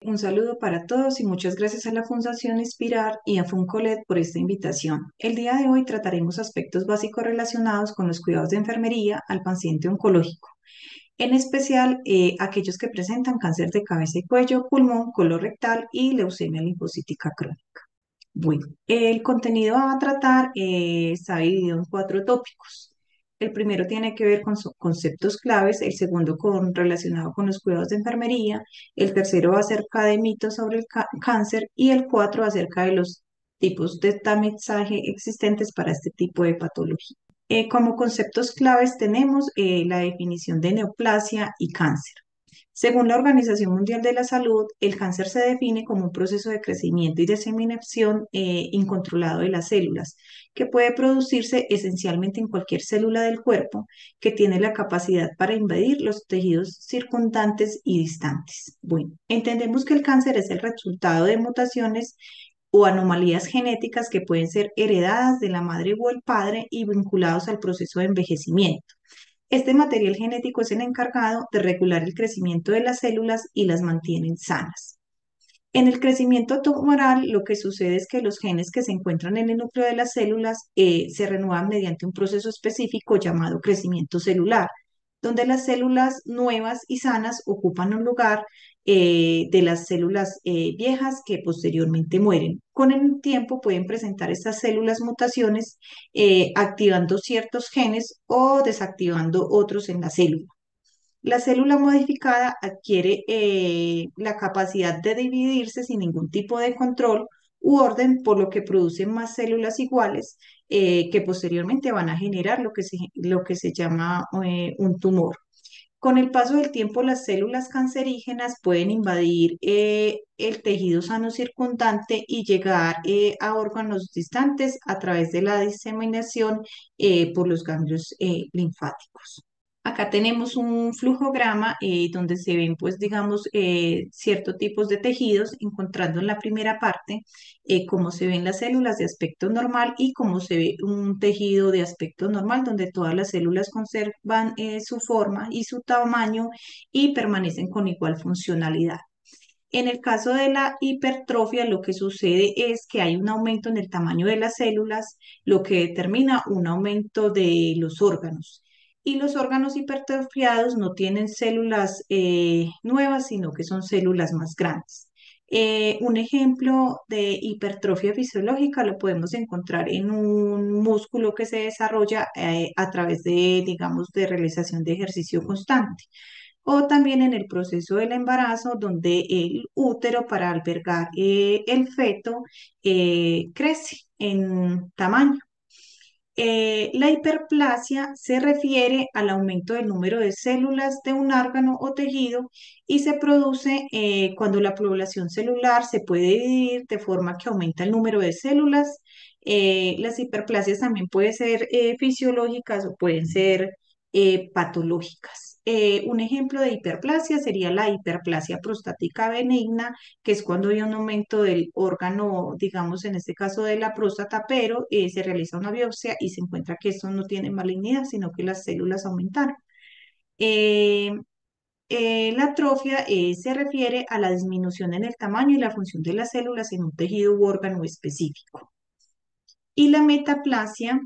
Un saludo para todos y muchas gracias a la Fundación Inspirar y a Funcolet por esta invitación. El día de hoy trataremos aspectos básicos relacionados con los cuidados de enfermería al paciente oncológico, en especial aquellos que presentan cáncer de cabeza y cuello, pulmón, colorectal y leucemia linfocítica crónica. Bueno, el contenido a tratar está dividido en cuatro tópicos. El primero tiene que ver con conceptos claves, el segundo relacionado con los cuidados de enfermería, el tercero acerca de mitos sobre el cáncer y el cuatro acerca de los tipos de tamizaje existentes para este tipo de patología. Como conceptos claves tenemos la definición de neoplasia y cáncer. Según la Organización Mundial de la Salud, el cáncer se define como un proceso de crecimiento y diseminación incontrolado de las células, que puede producirse esencialmente en cualquier célula del cuerpo, que tiene la capacidad para invadir los tejidos circundantes y distantes. Bueno, entendemos que el cáncer es el resultado de mutaciones o anomalías genéticas que pueden ser heredadas de la madre o el padre y vinculados al proceso de envejecimiento. Este material genético es el encargado de regular el crecimiento de las células y las mantiene sanas. En el crecimiento tumoral, lo que sucede es que los genes que se encuentran en el núcleo de las células se renuevan mediante un proceso específico llamado crecimiento celular, donde las células nuevas y sanas ocupan un lugar de las células viejas que posteriormente mueren. Con el tiempo pueden presentar estas células mutaciones activando ciertos genes o desactivando otros en la célula. La célula modificada adquiere la capacidad de dividirse sin ningún tipo de control u orden, por lo que produce más células iguales que posteriormente van a generar lo que se llama un tumor. Con el paso del tiempo, las células cancerígenas pueden invadir el tejido sano circundante y llegar a órganos distantes a través de la diseminación por los ganglios linfáticos. Acá tenemos un flujograma donde se ven, pues, digamos, ciertos tipos de tejidos, encontrando en la primera parte cómo se ven las células de aspecto normal y cómo se ve un tejido de aspecto normal, donde todas las células conservan su forma y su tamaño y permanecen con igual funcionalidad. En el caso de la hipertrofia, lo que sucede es que hay un aumento en el tamaño de las células, lo que determina un aumento de los órganos. Y los órganos hipertrofiados no tienen células nuevas, sino que son células más grandes. Un ejemplo de hipertrofia fisiológica lo podemos encontrar en un músculo que se desarrolla a través de, digamos, de realización de ejercicio constante o también en el proceso del embarazo, donde el útero para albergar el feto crece en tamaño. La hiperplasia se refiere al aumento del número de células de un órgano o tejido y se produce cuando la población celular se puede dividir de forma que aumenta el número de células. Las hiperplasias también pueden ser fisiológicas o pueden ser patológicas. Un ejemplo de hiperplasia sería la hiperplasia prostática benigna, que es cuando hay un aumento del órgano, digamos en este caso de la próstata, pero se realiza una biopsia y se encuentra que esto no tiene malignidad, sino que las células aumentaron. Eh, la atrofia se refiere a la disminución en el tamaño y la función de las células en un tejido u órgano específico. Y la metaplasia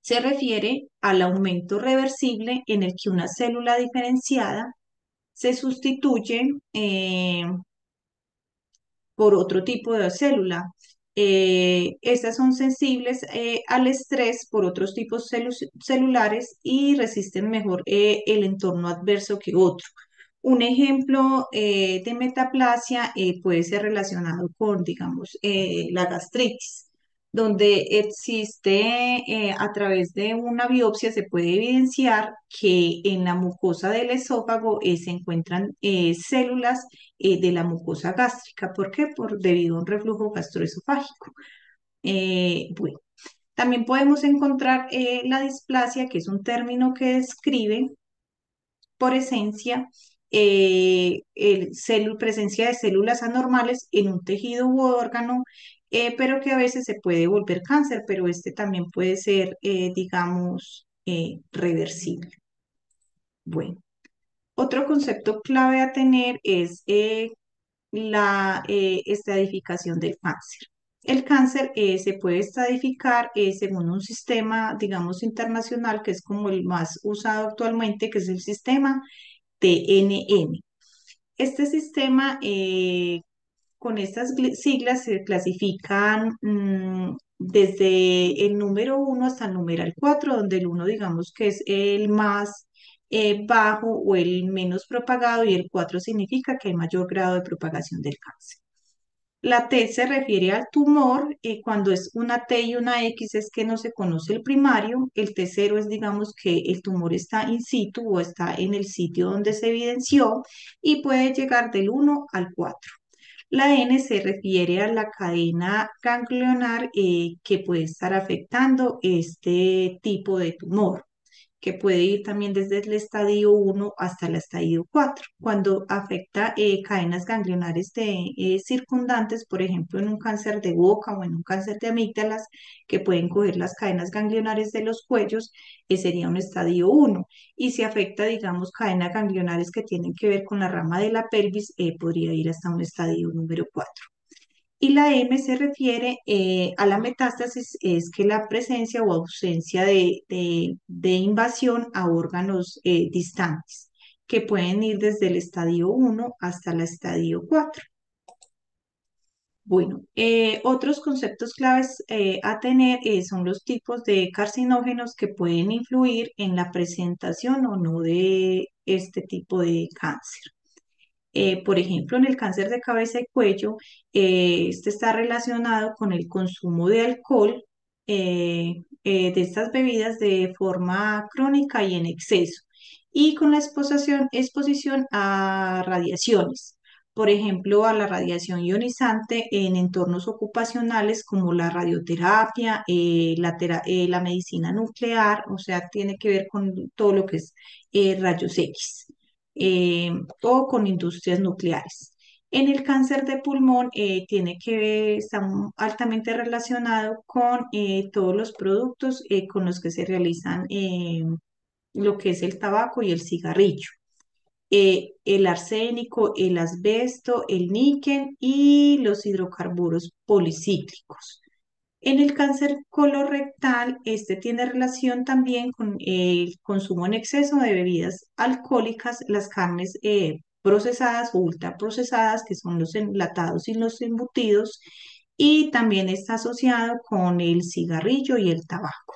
se refiere al aumento reversible en el que una célula diferenciada se sustituye por otro tipo de célula. Estas son sensibles al estrés por otros tipos celulares y resisten mejor el entorno adverso que otro. Un ejemplo de metaplasia puede ser relacionado con, digamos, la gastritis, donde existe a través de una biopsia se puede evidenciar que en la mucosa del esófago se encuentran células de la mucosa gástrica. ¿Por qué? Debido a un reflujo gastroesofágico. Bueno, también podemos encontrar la displasia, que es un término que describe por esencia presencia de células anormales en un tejido u órgano, pero que a veces se puede volver cáncer, pero este también puede ser, digamos, reversible. Bueno, otro concepto clave a tener es la estadificación del cáncer. El cáncer se puede estadificar según un sistema, digamos, internacional, que es como el más usado actualmente, que es el sistema TNM. Este sistema, con estas siglas, se clasifican desde el número uno hasta el numeral 4, donde el uno, digamos, que es el más bajo o el menos propagado, y el 4 significa que hay mayor grado de propagación del cáncer. La T se refiere al tumor, cuando es una T y una X es que no se conoce el primario, el T0 es, digamos, que el tumor está in situ o está en el sitio donde se evidenció, y puede llegar del 1 al 4. La N se refiere a la cadena ganglionar que puede estar afectando este tipo de tumor, que puede ir también desde el estadio 1 hasta el estadio 4. Cuando afecta cadenas ganglionares circundantes, por ejemplo, en un cáncer de boca o en un cáncer de amígdalas, que pueden coger las cadenas ganglionares de los cuellos, sería un estadio 1. Y si afecta, digamos, cadenas ganglionares que tienen que ver con la rama de la pelvis, podría ir hasta un estadio número 4. Y la M se refiere a la metástasis, es que la presencia o ausencia de invasión a órganos distantes, que pueden ir desde el estadio 1 hasta el estadio 4. Bueno, otros conceptos claves a tener son los tipos de carcinógenos que pueden influir en la presentación o no de este tipo de cáncer. Por ejemplo, en el cáncer de cabeza y cuello, este está relacionado con el consumo de alcohol, de estas bebidas de forma crónica y en exceso, y con la exposición a radiaciones. Por ejemplo, a la radiación ionizante en entornos ocupacionales como la radioterapia, la medicina nuclear, o sea, tiene que ver con todo lo que es rayos X, eh, o con industrias nucleares. En el cáncer de pulmón tiene que ver, está altamente relacionado con todos los productos con los que se realizan lo que es el tabaco y el cigarrillo. El arsénico, el asbesto, el níquel y los hidrocarburos policíclicos. En el cáncer colorectal, este tiene relación también con el consumo en exceso de bebidas alcohólicas, las carnes procesadas o ultraprocesadas, que son los enlatados y los embutidos, y también está asociado con el cigarrillo y el tabaco.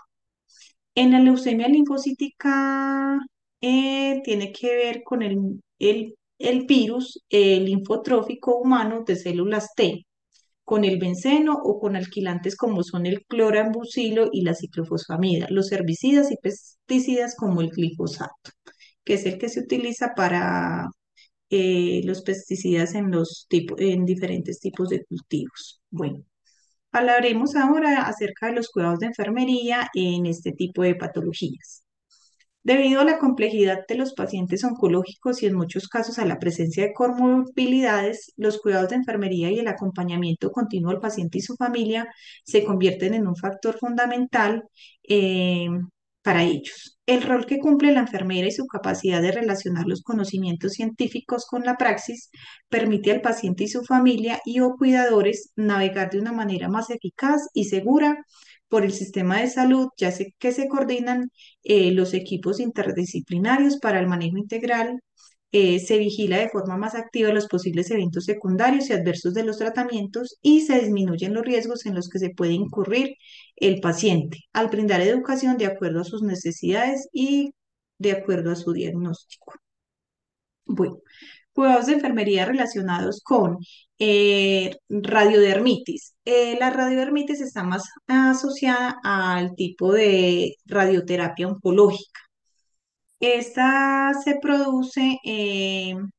En la leucemia linfocítica tiene que ver con el virus linfotrófico humano de células T, con el benceno o con alquilantes como son el clorambucilo y la ciclofosfamida, los herbicidas y pesticidas como el glifosato, que es el que se utiliza para los pesticidas en diferentes tipos de cultivos. Bueno, hablaremos ahora acerca de los cuidados de enfermería en este tipo de patologías. Debido a la complejidad de los pacientes oncológicos y en muchos casos a la presencia de comorbilidades, los cuidados de enfermería y el acompañamiento continuo al paciente y su familia se convierten en un factor fundamental eh, para ellos. El rol que cumple la enfermera y su capacidad de relacionar los conocimientos científicos con la praxis permite al paciente y su familia y o cuidadores navegar de una manera más eficaz y segura por el sistema de salud, ya que se coordinan los equipos interdisciplinarios para el manejo integral, se vigila de forma más activa los posibles eventos secundarios y adversos de los tratamientos y se disminuyen los riesgos en los que se puede incurrir el paciente al brindar educación de acuerdo a sus necesidades y de acuerdo a su diagnóstico. Bueno, cuidados de enfermería relacionados con radiodermitis. La radiodermitis está más asociada al tipo de radioterapia oncológica. Esta se produce en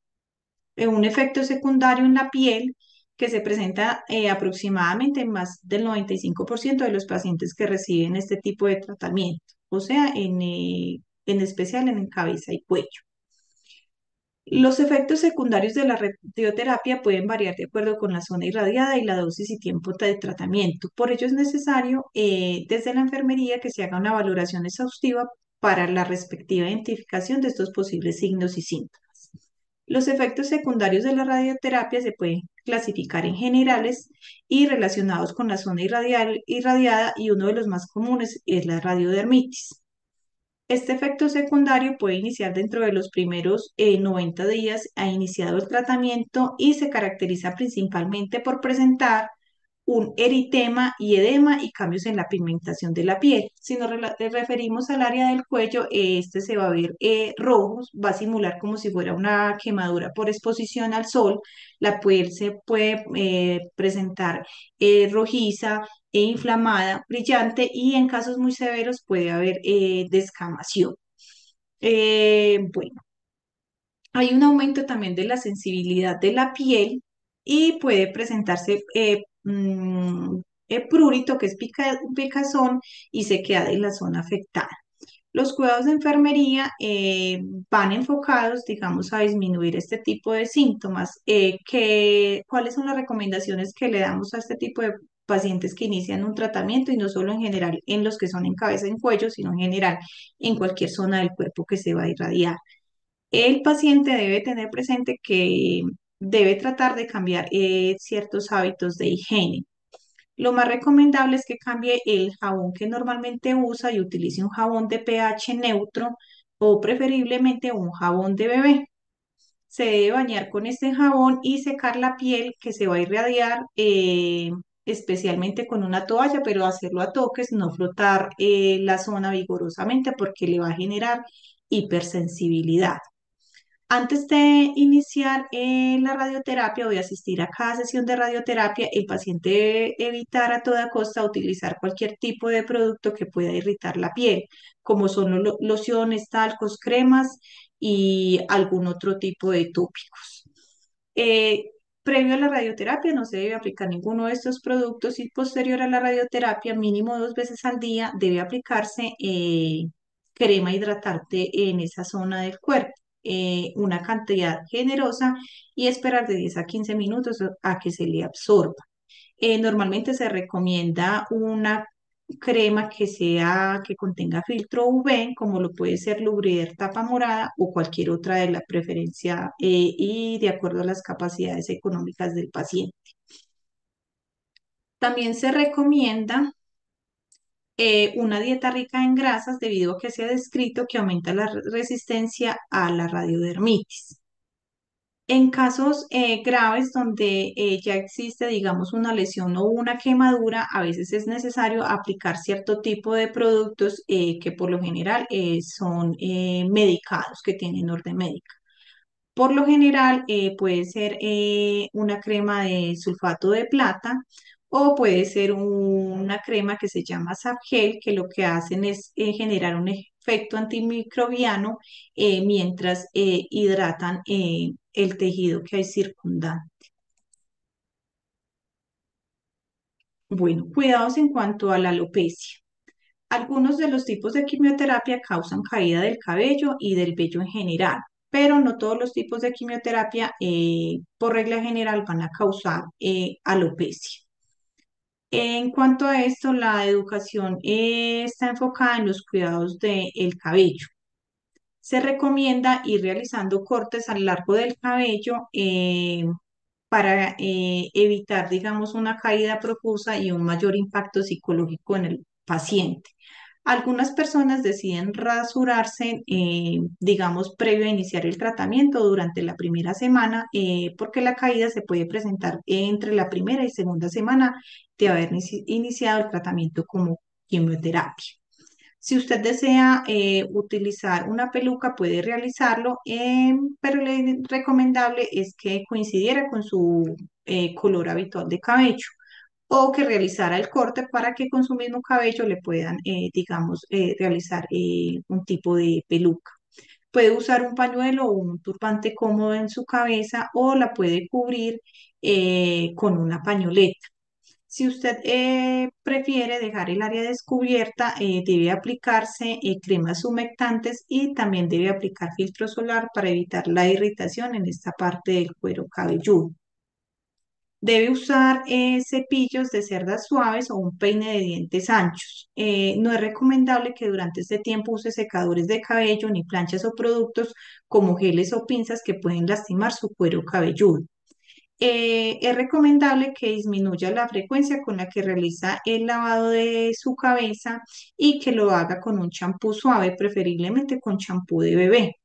un efecto secundario en la piel que se presenta aproximadamente en más del 95% de los pacientes que reciben este tipo de tratamiento, o sea, en especial en cabeza y cuello. Los efectos secundarios de la radioterapia pueden variar de acuerdo con la zona irradiada y la dosis y tiempo de tratamiento. Por ello es necesario desde la enfermería que se haga una valoración exhaustiva para la respectiva identificación de estos posibles signos y síntomas. Los efectos secundarios de la radioterapia se pueden clasificar en generales y relacionados con la zona irradiada y uno de los más comunes es la radiodermitis. Este efecto secundario puede iniciar dentro de los primeros 90 días ha iniciado el tratamiento y se caracteriza principalmente por presentar un eritema y edema y cambios en la pigmentación de la piel. Si nos referimos al área del cuello, este se va a ver rojo, va a simular como si fuera una quemadura por exposición al sol. La piel se puede presentar rojiza e inflamada, brillante y en casos muy severos puede haber descamación. Bueno, hay un aumento también de la sensibilidad de la piel y puede presentarse prurito, que es picazón, y sequedad en la zona afectada. Los cuidados de enfermería van enfocados, digamos, a disminuir este tipo de síntomas. ¿Cuáles son las recomendaciones que le damos a este tipo de pacientes que inician un tratamiento y no solo en general en los que son en cabeza y en cuello, sino en general en cualquier zona del cuerpo que se va a irradiar? El paciente debe tener presente que debe tratar de cambiar ciertos hábitos de higiene. Lo más recomendable es que cambie el jabón que normalmente usa y utilice un jabón de pH neutro o preferiblemente un jabón de bebé. Se debe bañar con este jabón y secar la piel que se va a irradiar, especialmente con una toalla, pero hacerlo a toques, no frotar la zona vigorosamente porque le va a generar hipersensibilidad. Antes de iniciar la radioterapia o de asistir a cada sesión de radioterapia, el paciente debe evitar a toda costa utilizar cualquier tipo de producto que pueda irritar la piel, como son lociones, talcos, cremas y algún otro tipo de tópicos. Eh, Previo a la radioterapia no se debe aplicar ninguno de estos productos y posterior a la radioterapia, mínimo 2 veces al día, debe aplicarse crema hidratante en esa zona del cuerpo, una cantidad generosa y esperar de 10 a 15 minutos a que se le absorba. Normalmente se recomienda una crema que contenga filtro UV, como lo puede ser Lubrider tapa morada o cualquier otra de la preferencia y de acuerdo a las capacidades económicas del paciente. También se recomienda una dieta rica en grasas debido a que se ha descrito que aumenta la resistencia a la radiodermitis. En casos graves donde ya existe, digamos, una lesión o una quemadura, a veces es necesario aplicar cierto tipo de productos que por lo general son medicados, que tienen orden médica. Por lo general puede ser una crema de sulfato de plata o puede ser una crema que se llama Sabgel, que lo que hacen es generar un efecto antimicrobiano mientras hidratan el tejido que hay circundante. Bueno, cuidados en cuanto a la alopecia. Algunos de los tipos de quimioterapia causan caída del cabello y del vello en general, pero no todos los tipos de quimioterapia, por regla general, van a causar alopecia. En cuanto a esto, la educación está enfocada en los cuidados del cabello. Se recomienda ir realizando cortes a lo largo del cabello para evitar, digamos, una caída profusa y un mayor impacto psicológico en el paciente. Algunas personas deciden rasurarse, digamos, previo a iniciar el tratamiento durante la primera semana, porque la caída se puede presentar entre la primera y segunda semana de haber iniciado el tratamiento como quimioterapia. Si usted desea utilizar una peluca, puede realizarlo, pero lo recomendable es que coincidiera con su color habitual de cabello o que realizara el corte para que con su mismo cabello le puedan, digamos, realizar un tipo de peluca. Puede usar un pañuelo o un turbante cómodo en su cabeza o la puede cubrir con una pañoleta. Si usted prefiere dejar el área descubierta, debe aplicarse cremas humectantes y también debe aplicar filtro solar para evitar la irritación en esta parte del cuero cabelludo. Debe usar cepillos de cerdas suaves o un peine de dientes anchos. No es recomendable que durante este tiempo use secadores de cabello ni planchas o productos como geles o pinzas que pueden lastimar su cuero cabelludo. Es recomendable que disminuya la frecuencia con la que realiza el lavado de su cabeza y que lo haga con un champú suave, preferiblemente con champú de bebé.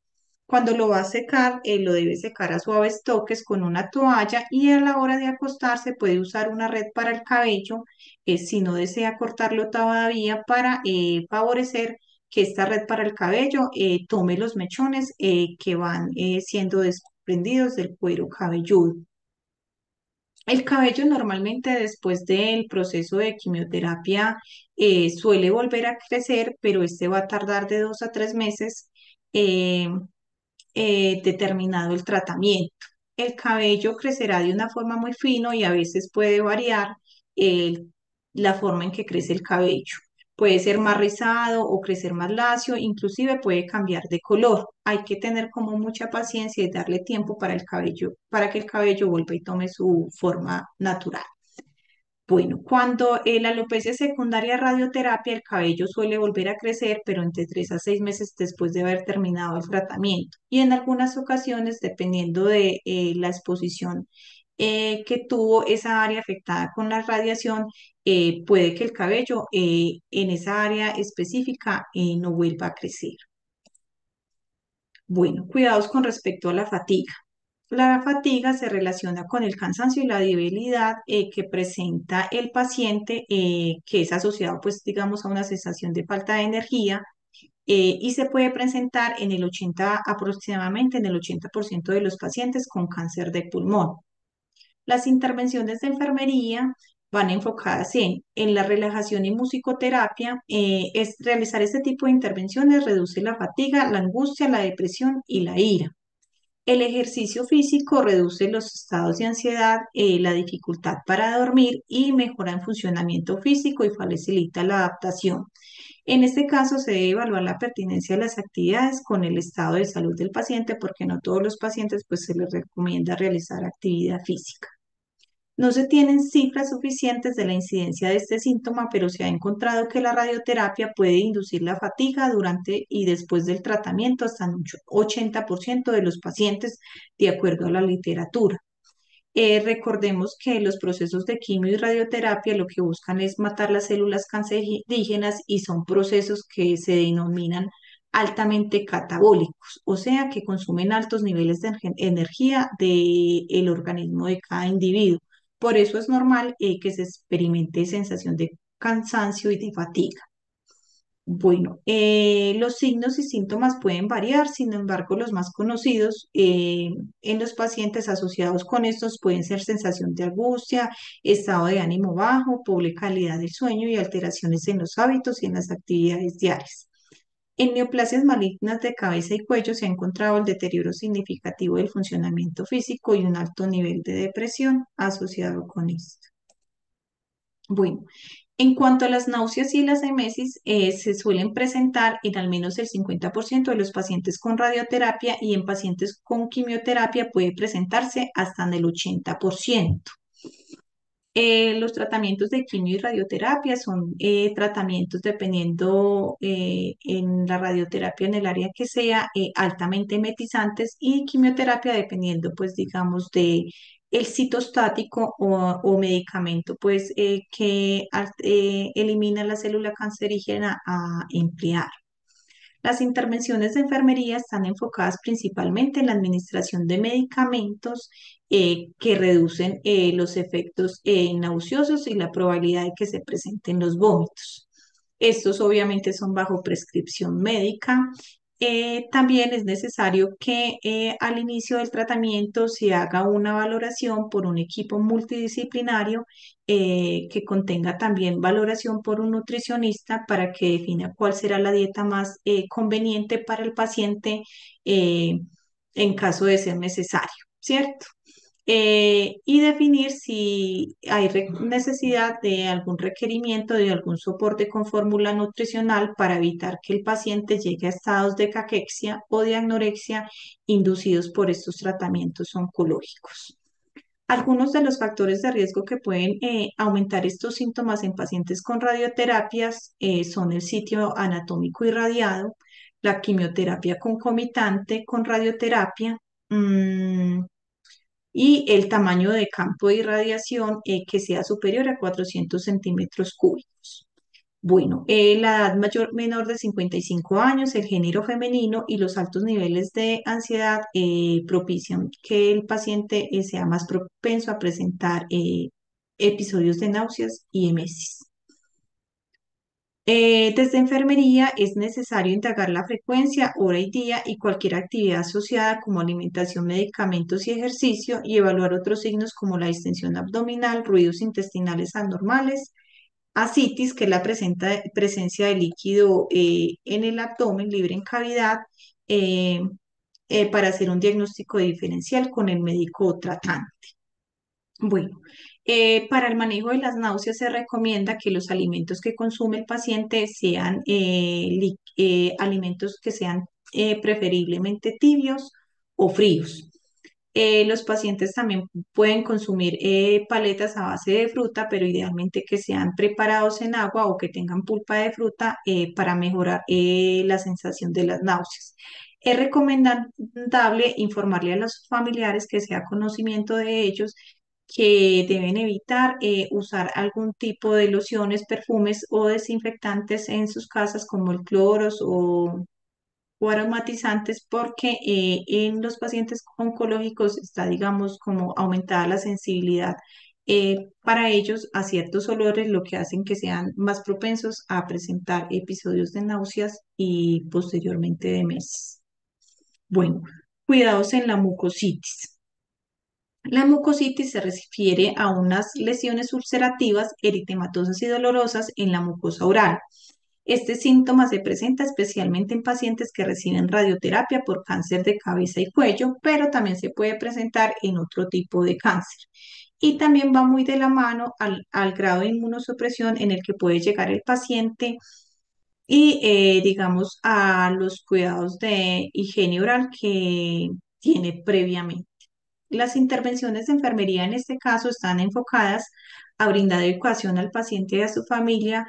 Cuando lo va a secar, lo debe secar a suaves toques con una toalla y a la hora de acostarse puede usar una red para el cabello, si no desea cortarlo todavía, para favorecer que esta red para el cabello tome los mechones que van siendo desprendidos del cuero cabelludo. El cabello normalmente después del proceso de quimioterapia suele volver a crecer, pero este va a tardar de 2 a 3 meses. eh, Determinado el tratamiento. El cabello crecerá de una forma muy fino y a veces puede variar el- la forma en que crece el cabello. Puede ser más rizado o crecer más lacio, inclusive puede cambiar de color. Hay que tener como mucha paciencia y darle tiempo para el cabello, para que el cabello vuelva y tome su forma natural. Bueno, cuando la alopecia secundaria a radioterapia, el cabello suele volver a crecer, pero entre 3 a 6 meses después de haber terminado el tratamiento. Y en algunas ocasiones, dependiendo de la exposición que tuvo esa área afectada con la radiación, puede que el cabello en esa área específica no vuelva a crecer. Bueno, cuidados con respecto a la fatiga. La fatiga se relaciona con el cansancio y la debilidad que presenta el paciente, que es asociado, pues, digamos, a una sensación de falta de energía, y se puede presentar en el 80, aproximadamente en el 80% de los pacientes con cáncer de pulmón. Las intervenciones de enfermería van enfocadas en la relajación y musicoterapia. Realizar este tipo de intervenciones reduce la fatiga, la angustia, la depresión y la ira. El ejercicio físico reduce los estados de ansiedad, la dificultad para dormir y mejora el funcionamiento físico y facilita la adaptación. En este caso, se debe evaluar la pertinencia de las actividades con el estado de salud del paciente, porque no todos los pacientes pues, se les recomienda realizar actividad física. No se tienen cifras suficientes de la incidencia de este síntoma, pero se ha encontrado que la radioterapia puede inducir la fatiga durante y después del tratamiento hasta un 80% de los pacientes, de acuerdo a la literatura. Recordemos que los procesos de quimio y radioterapia lo que buscan es matar las células cancerígenas y son procesos que se denominan altamente catabólicos, o sea que consumen altos niveles de energía del organismo de cada individuo. Por eso es normal que se experimente sensación de cansancio y de fatiga. Bueno, los signos y síntomas pueden variar, sin embargo, los más conocidos en los pacientes asociados con estos pueden ser sensación de angustia, estado de ánimo bajo, pobre calidad del sueño y alteraciones en los hábitos y en las actividades diarias. En neoplasias malignas de cabeza y cuello se ha encontrado el deterioro significativo del funcionamiento físico y un alto nivel de depresión asociado con esto. Bueno, en cuanto a las náuseas y las emesis, se suelen presentar en al menos el 50% de los pacientes con radioterapia y en pacientes con quimioterapia puede presentarse hasta en el 80%. Los tratamientos de quimio y radioterapia son tratamientos dependiendo en la radioterapia en el área que sea altamente emetizantes y quimioterapia dependiendo pues digamos de el citostático o medicamento pues que elimina la célula cancerígena a emplear. Las intervenciones de enfermería están enfocadas principalmente en la administración de medicamentos que reducen los efectos nauseosos y la probabilidad de que se presenten los vómitos. Estos obviamente son bajo prescripción médica. También es necesario que al inicio del tratamiento se haga una valoración por un equipo multidisciplinario que contenga también valoración por un nutricionista para que defina cuál será la dieta más conveniente para el paciente eh, en caso de ser necesario, ¿cierto? Y definir si hay necesidad de algún requerimiento de algún soporte con fórmula nutricional para evitar que el paciente llegue a estados de caquexia o de anorexia inducidos por estos tratamientos oncológicos. Algunos de los factores de riesgo que pueden aumentar estos síntomas en pacientes con radioterapias son el sitio anatómico irradiado, la quimioterapia concomitante con radioterapia, mm, y el tamaño de campo de irradiación que sea superior a 400 centímetros cúbicos. Bueno, la edad menor de 55 años, el género femenino y los altos niveles de ansiedad propician que el paciente sea más propenso a presentar episodios de náuseas y emesis. Desde enfermería es necesario indagar la frecuencia, hora y día y cualquier actividad asociada como alimentación, medicamentos y ejercicio y evaluar otros signos como la distensión abdominal, ruidos intestinales anormales, ascitis, que es la presencia de líquido en el abdomen libre en cavidad, eh, para hacer un diagnóstico diferencial con el médico tratante. Bueno, para el manejo de las náuseas se recomienda que los alimentos que consume el paciente sean alimentos que sean preferiblemente tibios o fríos. Los pacientes también pueden consumir paletas a base de fruta, pero idealmente que sean preparados en agua o que tengan pulpa de fruta para mejorar la sensación de las náuseas. Es recomendable informarle a los familiares que sea conocimiento de ellos que deben evitar usar algún tipo de lociones, perfumes o desinfectantes en sus casas como el cloros o aromatizantes porque en los pacientes oncológicos está, digamos, como aumentada la sensibilidad para ellos a ciertos olores, lo que hacen que sean más propensos a presentar episodios de náuseas y posteriormente de meses. Bueno, cuidados en la mucositis. La mucositis se refiere a unas lesiones ulcerativas, eritematosas y dolorosas en la mucosa oral. Este síntoma se presenta especialmente en pacientes que reciben radioterapia por cáncer de cabeza y cuello, pero también se puede presentar en otro tipo de cáncer. Y también va muy de la mano al grado de inmunosupresión en el que puede llegar el paciente y, digamos, a los cuidados de higiene oral que tiene previamente. Las intervenciones de enfermería en este caso están enfocadas a brindar educación al paciente y a su familia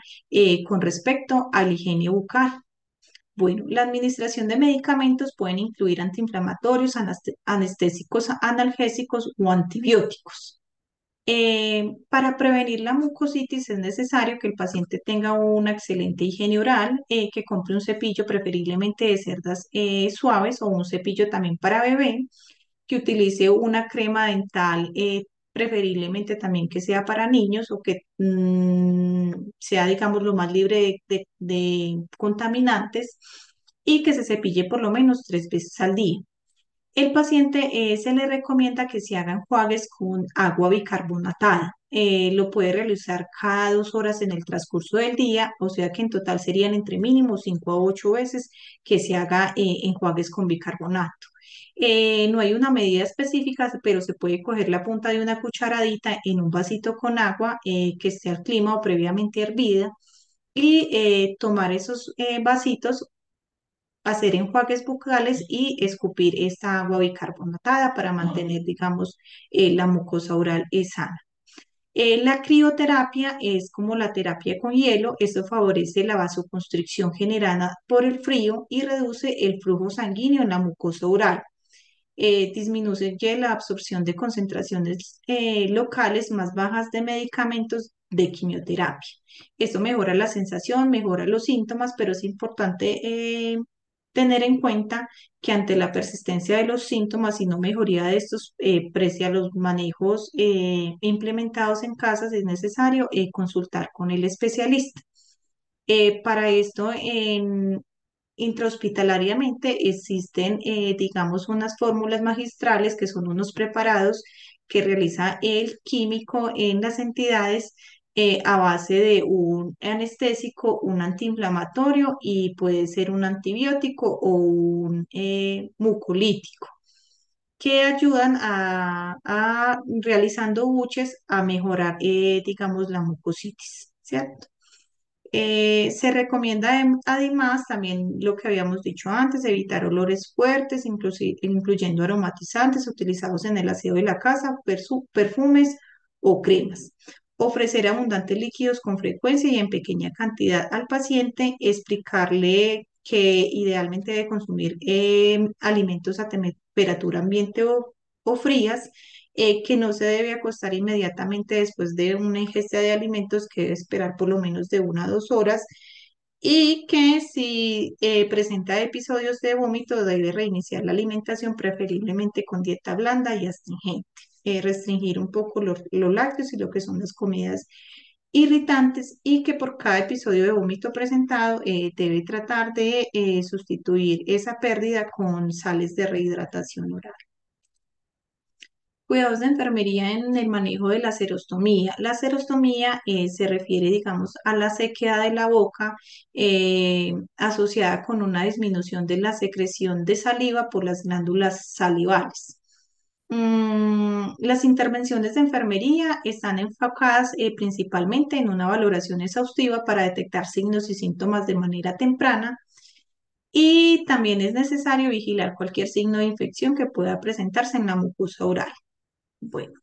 con respecto a la higiene bucal. Bueno, la administración de medicamentos pueden incluir antiinflamatorios, anestésicos, analgésicos o antibióticos. Para prevenir la mucositis es necesario que el paciente tenga una excelente higiene oral, que compre un cepillo preferiblemente de cerdas suaves o un cepillo también para bebé, que utilice una crema dental, preferiblemente también que sea para niños o que sea, digamos, lo más libre de contaminantes y que se cepille por lo menos 3 veces al día. El paciente se le recomienda que se hagan enjuagues con agua bicarbonatada. Lo puede realizar cada 2 horas en el transcurso del día, o sea que en total serían entre mínimo 5 a 8 veces que se haga enjuagues con bicarbonato. No hay una medida específica, pero se puede coger la punta de una cucharadita en un vasito con agua que esté al clima o previamente hervida y tomar esos vasitos, hacer enjuagues bucales y escupir esta agua bicarbonatada para mantener, digamos, la mucosa oral sana. La crioterapia es como la terapia con hielo. Esto favorece la vasoconstricción generada por el frío y reduce el flujo sanguíneo en la mucosa oral. Disminuye la absorción de concentraciones locales más bajas de medicamentos de quimioterapia. Esto mejora la sensación, mejora los síntomas, pero es importante tener en cuenta que ante la persistencia de los síntomas y no mejoría de estos, previa a los manejos implementados en casas, es necesario consultar con el especialista. Para esto, intrahospitalariamente existen, digamos, unas fórmulas magistrales que son unos preparados que realiza el químico en las entidades a base de un anestésico, un antiinflamatorio y puede ser un antibiótico o un mucolítico que ayudan a realizando buches a mejorar, digamos, la mucositis, ¿cierto? Se recomienda además también lo que habíamos dicho antes, evitar olores fuertes, incluyendo aromatizantes utilizados en el aseo de la casa, perfumes o cremas. Ofrecer abundantes líquidos con frecuencia y en pequeña cantidad al paciente, explicarle que idealmente debe consumir alimentos a temperatura ambiente o frías, que no se debe acostar inmediatamente después de una ingesta de alimentos, que debe esperar por lo menos de 1 a 2 horas, y que si presenta episodios de vómito debe reiniciar la alimentación, preferiblemente con dieta blanda y astringente. Restringir un poco los lácteos y lo que son las comidas irritantes, y que por cada episodio de vómito presentado debe tratar de sustituir esa pérdida con sales de rehidratación oral. Cuidados de enfermería en el manejo de la serostomía. La serostomía se refiere, digamos, a la sequedad de la boca, asociada con una disminución de la secreción de saliva por las glándulas salivales. Las intervenciones de enfermería están enfocadas principalmente en una valoración exhaustiva para detectar signos y síntomas de manera temprana, y también es necesario vigilar cualquier signo de infección que pueda presentarse en la mucosa oral. Bueno.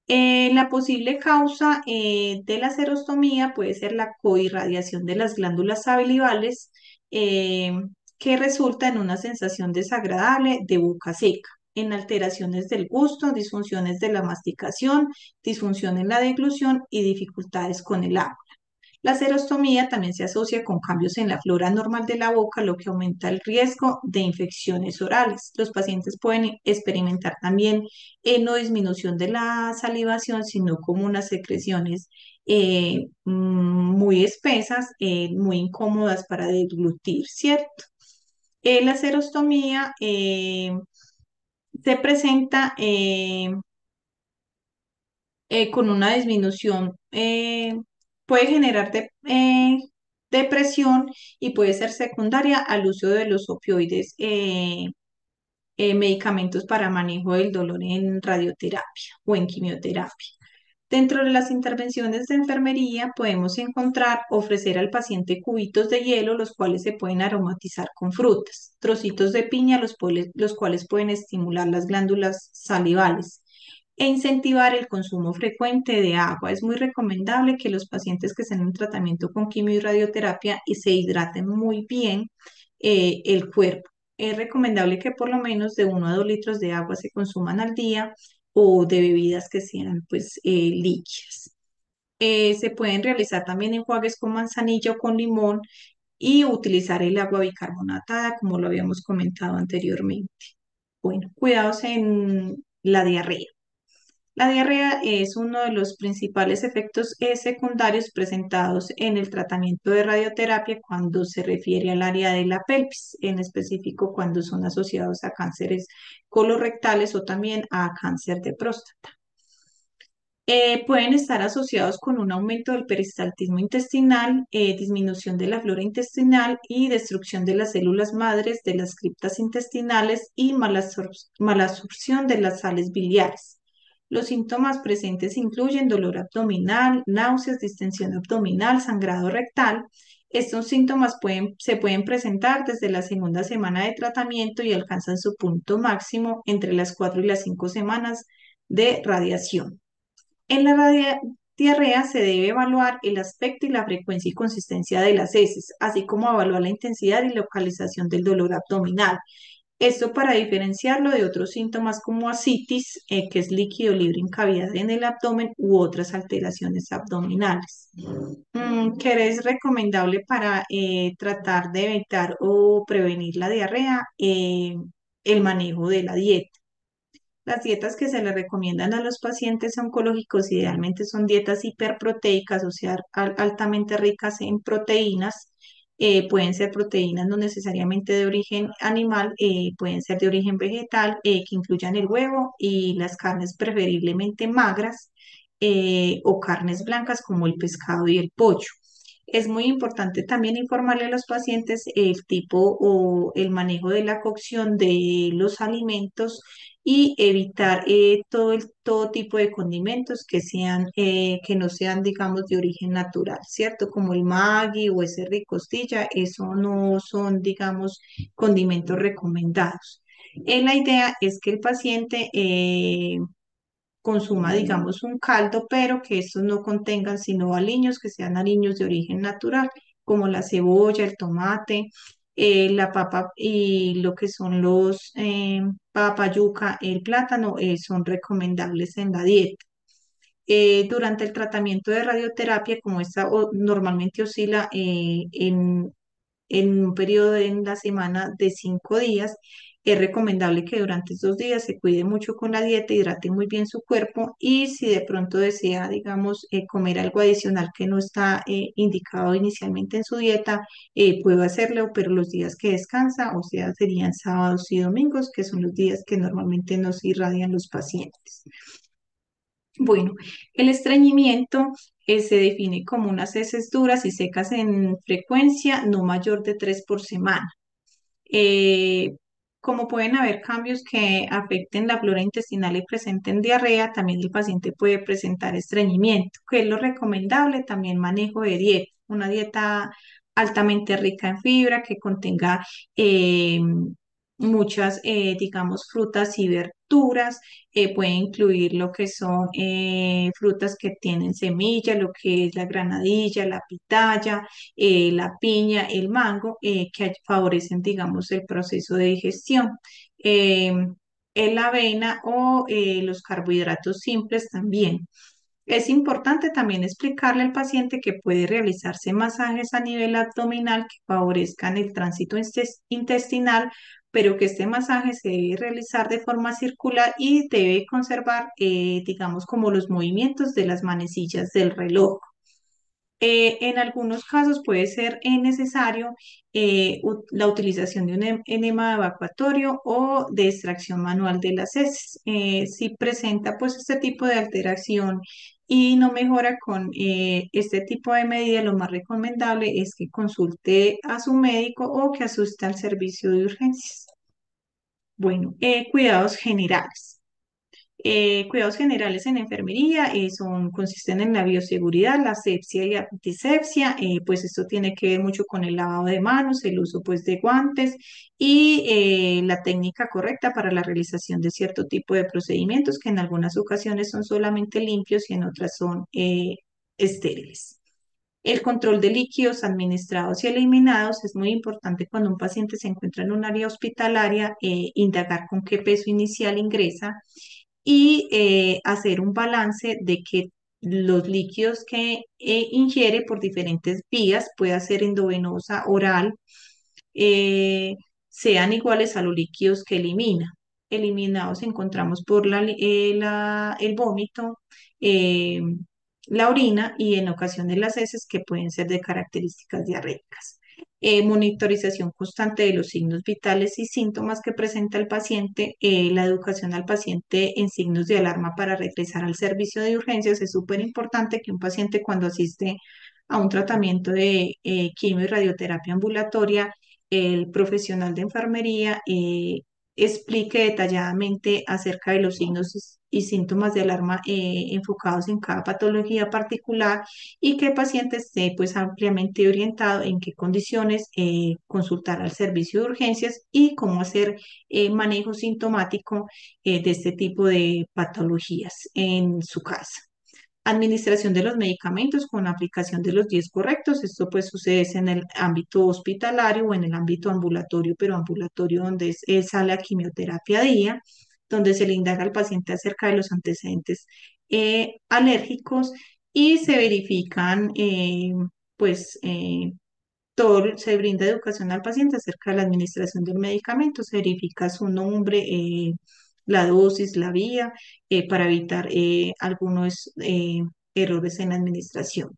La posible causa de la serostomía puede ser la coirradiación de las glándulas salivales, eh, que resulta en una sensación desagradable de boca seca, en alteraciones del gusto, disfunciones de la masticación, disfunción en la deglución y dificultades con el agua. La serostomía también se asocia con cambios en la flora normal de la boca, lo que aumenta el riesgo de infecciones orales. Los pacientes pueden experimentar también no disminución de la salivación, sino como unas secreciones muy espesas, muy incómodas para deglutir, ¿cierto? La serostomía se presenta con una disminución, puede generar depresión, y puede ser secundaria al uso de los opioides, medicamentos para manejo del dolor en radioterapia o en quimioterapia. Dentro de las intervenciones de enfermería podemos encontrar ofrecer al paciente cubitos de hielo, los cuales se pueden aromatizar con frutas, trocitos de piña, los cuales pueden estimular las glándulas salivales, e incentivar el consumo frecuente de agua. Es muy recomendable que los pacientes que estén en tratamiento con quimio y radioterapia y se hidraten muy bien el cuerpo. Es recomendable que por lo menos de 1 a 2 litros de agua se consuman al día, o de bebidas que sean pues líquidas. Se pueden realizar también enjuagues con manzanilla o con limón, y utilizar el agua bicarbonatada, como lo habíamos comentado anteriormente. Bueno, cuidados en la diarrea. La diarrea es uno de los principales efectos secundarios presentados en el tratamiento de radioterapia cuando se refiere al área de la pelvis, en específico cuando son asociados a cánceres colorectales o también a cáncer de próstata. Pueden estar asociados con un aumento del peristaltismo intestinal, disminución de la flora intestinal y destrucción de las células madres de las criptas intestinales, y malabsorción de las sales biliares. Los síntomas presentes incluyen dolor abdominal, náuseas, distensión abdominal, sangrado rectal. Estos síntomas se pueden presentar desde la segunda semana de tratamiento y alcanzan su punto máximo entre las 4 y las 5 semanas de radiación. En la diarrea se debe evaluar el aspecto y la frecuencia y consistencia de las heces, así como evaluar la intensidad y localización del dolor abdominal. Esto para diferenciarlo de otros síntomas como ascitis, que es líquido libre en cavidad en el abdomen, u otras alteraciones abdominales. ¿Qué es recomendable para tratar de evitar o prevenir la diarrea? El manejo de la dieta. Las dietas que se le recomiendan a los pacientes oncológicos idealmente son dietas hiperproteicas, o sea, altamente ricas en proteínas. Pueden ser proteínas no necesariamente de origen animal, pueden ser de origen vegetal, que incluyan el huevo y las carnes preferiblemente magras, o carnes blancas como el pescado y el pollo. Es muy importante también informarle a los pacientes el tipo o el manejo de la cocción de los alimentos y evitar todo tipo de condimentos que no sean, digamos, de origen natural, ¿cierto? Como el Maggi o ese ricostilla, eso no son, digamos, condimentos recomendados. La idea es que el paciente consuma, digamos, un caldo, pero que estos no contengan sino aliños, que sean aliños de origen natural, como la cebolla, el tomate, la papa y lo que son los papa, yuca, el plátano, son recomendables en la dieta. Durante el tratamiento de radioterapia, como esta normalmente oscila en un periodo en la semana de 5 días. Es recomendable que durante estos días se cuide mucho con la dieta, hidrate muy bien su cuerpo y si de pronto desea, digamos, comer algo adicional que no está indicado inicialmente en su dieta, puede hacerlo, pero los días que descansa, o sea, serían sábados y domingos, que son los días que normalmente nos irradian los pacientes. Bueno, el estreñimiento se define como unas heces duras y secas en frecuencia no mayor de 3 por semana. Eh, Como pueden haber cambios que afecten la flora intestinal y presenten diarrea, también el paciente puede presentar estreñimiento. ¿Qué es lo recomendable? También manejo de dieta, una dieta altamente rica en fibra que contenga muchas, digamos, frutas y verduras. Puede incluir lo que son frutas que tienen semilla, lo que es la granadilla, la pitaya, la piña, el mango, que favorecen, digamos, el proceso de digestión. Eh, la avena o los carbohidratos simples también. Es importante también explicarle al paciente que puede realizarse masajes a nivel abdominal que favorezcan el tránsito intestinal, pero que este masaje se debe realizar de forma circular y debe conservar, digamos, como los movimientos de las manecillas del reloj. En algunos casos puede ser necesario la utilización de un enema evacuatorio o de extracción manual de las heces. Si presenta pues este tipo de alteración y no mejora con este tipo de medida, lo más recomendable es que consulte a su médico o que asuste al servicio de urgencias. Bueno, cuidados generales. Cuidados generales en enfermería consisten en la bioseguridad, la asepsia y antisepsia, pues esto tiene que ver mucho con el lavado de manos, el uso pues de guantes y la técnica correcta para la realización de cierto tipo de procedimientos que en algunas ocasiones son solamente limpios y en otras son estériles. El control de líquidos administrados y eliminados es muy importante cuando un paciente se encuentra en un área hospitalaria, indagar con qué peso inicial ingresa y hacer un balance de que los líquidos que ingiere por diferentes vías, puede ser endovenosa, oral, eh, sean iguales a los líquidos que elimina. Eliminados encontramos por el vómito, eh, la orina y en ocasiones las heces que pueden ser de características diarreicas. Monitorización constante de los signos vitales y síntomas que presenta el paciente, la educación al paciente en signos de alarma para regresar al servicio de urgencias. Es súper importante que un paciente cuando asiste a un tratamiento de quimio y radioterapia ambulatoria, el profesional de enfermería explique detalladamente acerca de los signos y síntomas de alarma enfocados en cada patología particular y que el paciente esté pues ampliamente orientado en qué condiciones consultar al servicio de urgencias y cómo hacer manejo sintomático de este tipo de patologías en su casa. Administración de los medicamentos con aplicación de los 10 correctos. Esto pues sucede en el ámbito hospitalario o en el ámbito ambulatorio, pero ambulatorio donde sale a quimioterapia día, donde se le indaga al paciente acerca de los antecedentes alérgicos y se verifican pues se brinda educación al paciente acerca de la administración del medicamento, se verifica su nombre, la dosis, la vía, para evitar algunos errores en la administración.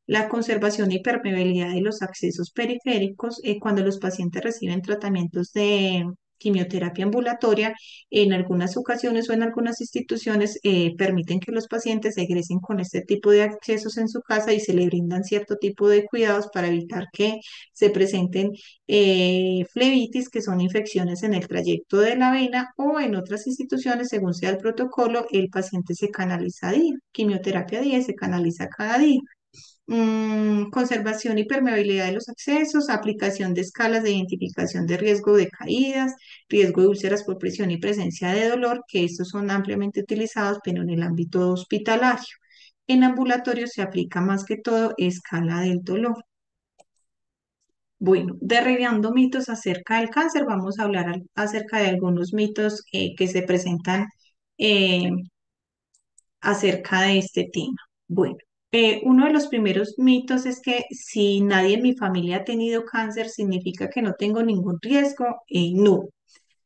La conservación y permeabilidad de los accesos periféricos, cuando los pacientes reciben tratamientos de quimioterapia ambulatoria, en algunas ocasiones o en algunas instituciones permiten que los pacientes egresen con este tipo de accesos en su casa y se le brindan cierto tipo de cuidados para evitar que se presenten flebitis, que son infecciones en el trayecto de la vena, o en otras instituciones, según sea el protocolo, el paciente se canaliza día, quimioterapia día y se canaliza cada día. Conservación y permeabilidad de los accesos, aplicación de escalas de identificación de riesgo de caídas, riesgo de úlceras por presión y presencia de dolor, que estos son ampliamente utilizados, pero en el ámbito hospitalario. En ambulatorio se aplica más que todo escala del dolor. Bueno, derribando mitos acerca del cáncer, vamos a hablar acerca de algunos mitos que se presentan eh, acerca de este tema. Bueno, uno de los primeros mitos es que si nadie en mi familia ha tenido cáncer, significa que no tengo ningún riesgo. No.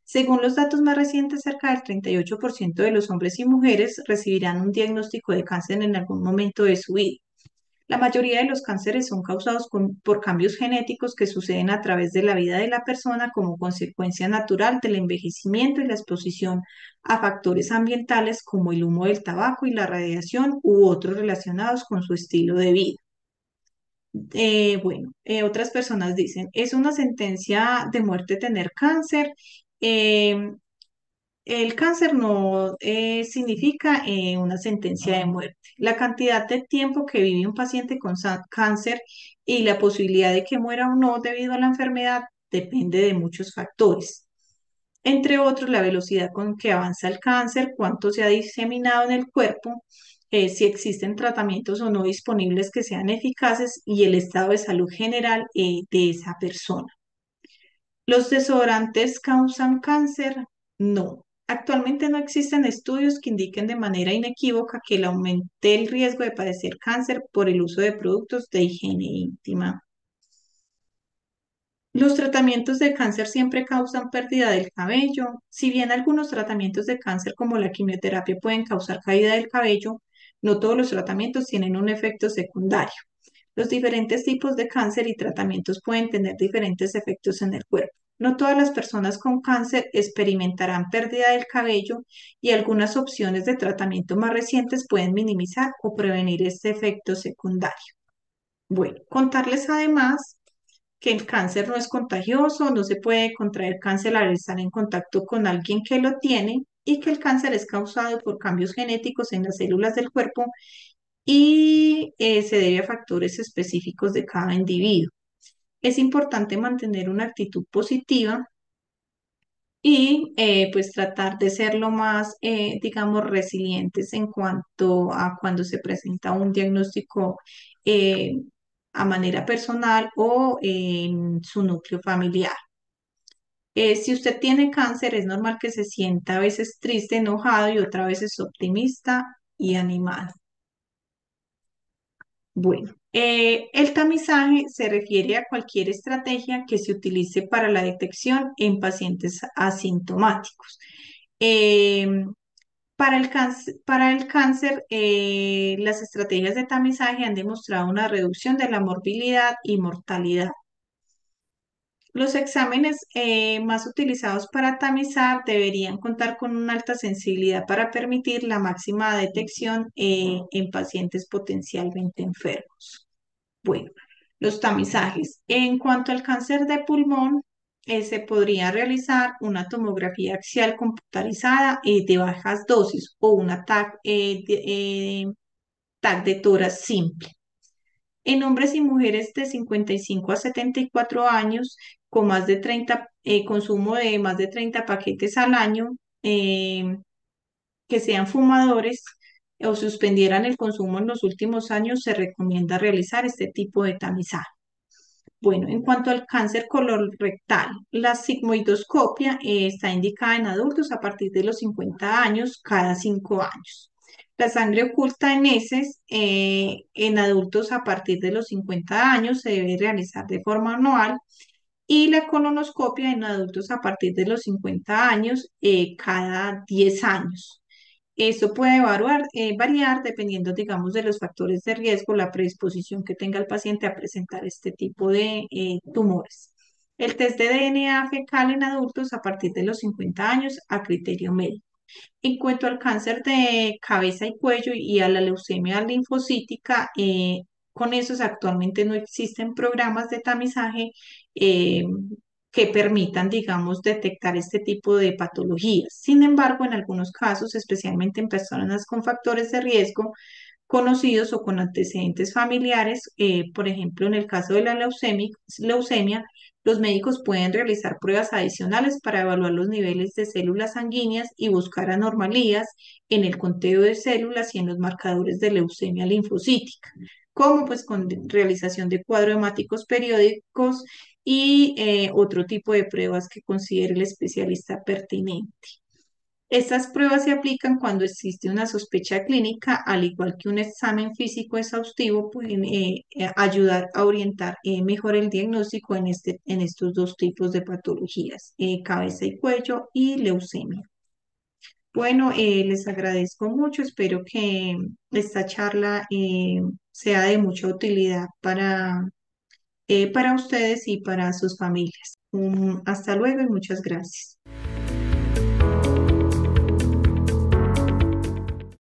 Según los datos más recientes, cerca del 38% de los hombres y mujeres recibirán un diagnóstico de cáncer en algún momento de su vida. La mayoría de los cánceres son causados por cambios genéticos que suceden a través de la vida de la persona como consecuencia natural del envejecimiento y la exposición a factores ambientales como el humo del tabaco y la radiación u otros relacionados con su estilo de vida. Otras personas dicen, es una sentencia de muerte tener cáncer. Eh, el cáncer no significa una sentencia de muerte. La cantidad de tiempo que vive un paciente con cáncer y la posibilidad de que muera o no debido a la enfermedad depende de muchos factores. Entre otros, la velocidad con que avanza el cáncer, cuánto se ha diseminado en el cuerpo, si existen tratamientos o no disponibles que sean eficaces y el estado de salud general de esa persona. ¿Los desodorantes causan cáncer? No. Actualmente no existen estudios que indiquen de manera inequívoca que el aumente el riesgo de padecer cáncer por el uso de productos de higiene íntima. Los tratamientos de cáncer siempre causan pérdida del cabello. Si bien algunos tratamientos de cáncer como la quimioterapia pueden causar caída del cabello, no todos los tratamientos tienen un efecto secundario. Los diferentes tipos de cáncer y tratamientos pueden tener diferentes efectos en el cuerpo. No todas las personas con cáncer experimentarán pérdida del cabello y algunas opciones de tratamiento más recientes pueden minimizar o prevenir este efecto secundario. Bueno, contarles además que el cáncer no es contagioso, no se puede contraer cáncer al estar en contacto con alguien que lo tiene y que el cáncer es causado por cambios genéticos en las células del cuerpo y se debe a factores específicos de cada individuo. Es importante mantener una actitud positiva y pues tratar de ser lo más, digamos, resilientes en cuanto a cuando se presenta un diagnóstico eh, a manera personal o en su núcleo familiar. Si usted tiene cáncer, es normal que se sienta a veces triste, enojado y otra vez es optimista y animado. Bueno, el tamizaje se refiere a cualquier estrategia que se utilice para la detección en pacientes asintomáticos. Eh, para el cáncer, las estrategias de tamizaje han demostrado una reducción de la morbilidad y mortalidad. Los exámenes más utilizados para tamizar deberían contar con una alta sensibilidad para permitir la máxima detección en pacientes potencialmente enfermos. Bueno, los tamizajes. En cuanto al cáncer de pulmón, se podría realizar una tomografía axial computarizada de bajas dosis o una TAC de tórax simple. En hombres y mujeres de 55 a 74 años, con más de 30, consumo de más de 30 paquetes al año, eh, que sean fumadores o suspendieran el consumo en los últimos años, se recomienda realizar este tipo de tamizaje. Bueno, en cuanto al cáncer colorectal, la sigmoidoscopia está indicada en adultos a partir de los 50 años, cada 5 años. La sangre oculta en heces en adultos a partir de los 50 años se debe realizar de forma anual y la colonoscopia en adultos a partir de los 50 años cada 10 años. Esto puede variar dependiendo, digamos, de los factores de riesgo, la predisposición que tenga el paciente a presentar este tipo de tumores. El test de DNA fecal en adultos a partir de los 50 años a criterio médico. En cuanto al cáncer de cabeza y cuello y a la leucemia linfocítica, con esos actualmente no existen programas de tamizaje eh, que permitan, digamos, detectar este tipo de patologías. Sin embargo, en algunos casos, especialmente en personas con factores de riesgo, conocidos o con antecedentes familiares. Por ejemplo, en el caso de la leucemia, los médicos pueden realizar pruebas adicionales para evaluar los niveles de células sanguíneas y buscar anomalías en el conteo de células y en los marcadores de leucemia linfocítica, como pues con realización de cuadros hemáticos periódicos y otro tipo de pruebas que considere el especialista pertinente. Estas pruebas se aplican cuando existe una sospecha clínica, al igual que un examen físico exhaustivo, pueden ayudar a orientar mejor el diagnóstico en estos dos tipos de patologías, cabeza y cuello y leucemia. Bueno, les agradezco mucho, espero que esta charla sea de mucha utilidad para ustedes y para sus familias. Hasta luego y muchas gracias.